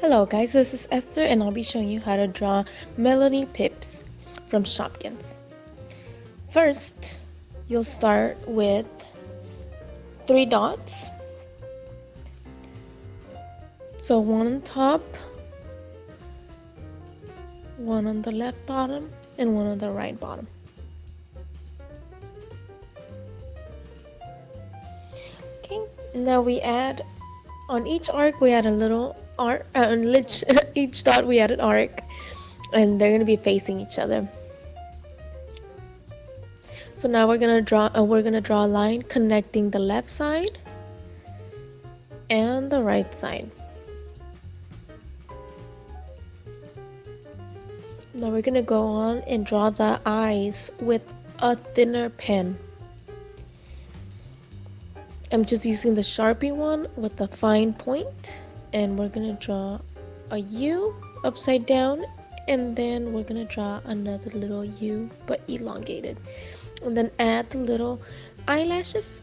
Hello guys, this is Esther and I'll be showing you how to draw Melonie Pips from Shopkins. First, you'll start with 3 dots. So one on top, one on the left bottom, and one on the right bottom. Okay, now we add, on each arc we add a little arc, on each dot we add an arc, and they're going to be facing each other. So now we're gonna draw a line connecting the left side and the right side. Now we're gonna go on and draw the eyes with a thinner pen. I'm just using the Sharpie one with a fine point, and we're gonna draw a U upside down, and then we're gonna draw another little U but elongated. And then add the little eyelashes,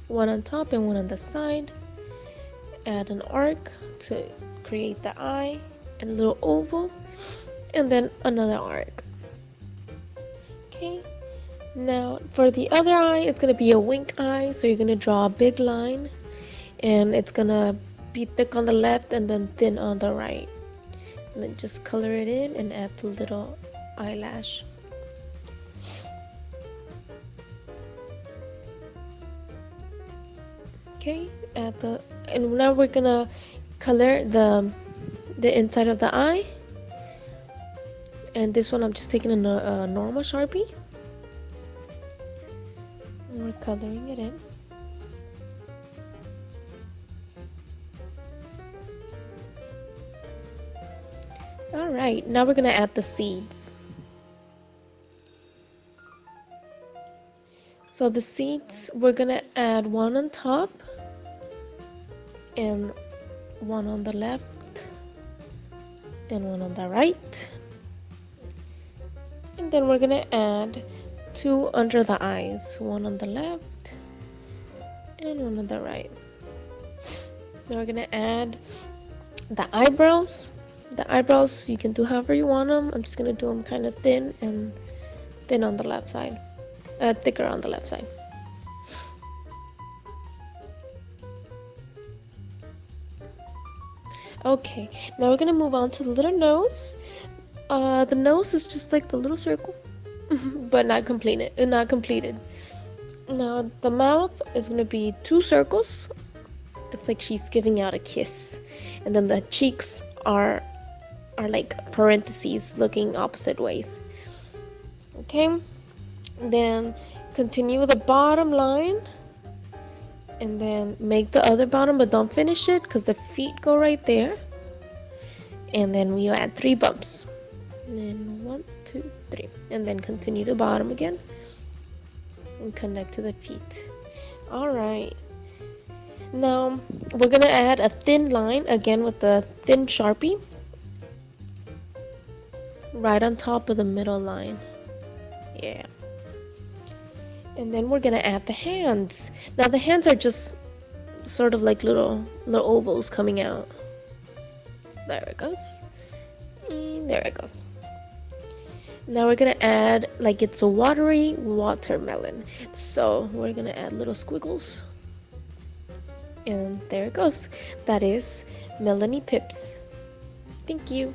one on top and one on the side. Add an arc to create the eye and a little oval, and then another arc. Okay, now for the other eye, it's gonna be a wink eye, so you're gonna draw a big line, and it's gonna be thick on the left and then thin on the right. And then just color it in and add the little eyelash. Okay, and now we're gonna color the inside of the eye. And this one I'm just taking a normal Sharpie. And we're coloring it in. Alright, now we're gonna add the seeds. So the seeds, we're gonna add one on top and one on the left and one on the right, and then we're gonna add 2 under the eyes, one on the left and one on the right. Then we're gonna add the eyebrows. The eyebrows you can do however you want them. I'm just gonna do them kind of thin and thin on the left side. Thicker on the left side. Okay, now we're gonna move on to the little nose. The nose is just like the little circle, but not completed. Now the mouth is gonna be 2 circles. It's like she's giving out a kiss, and then the cheeks are like parentheses looking opposite ways. Okay. Then continue the bottom line, and then make the other bottom, but don't finish it because the feet go right there. And then we add 3 bumps, and then 1, 2, 3, and then continue the bottom again and connect to the feet. Alright, now we're gonna add a thin line again with the thin Sharpie right on top of the middle line. Yeah. And then we're gonna add the hands. Now the hands are just sort of like little ovals coming out. There it goes. And there it goes. Now we're gonna add like it's a watery watermelon. So we're gonna add little squiggles. And there it goes. That is Melonie Pips. Thank you.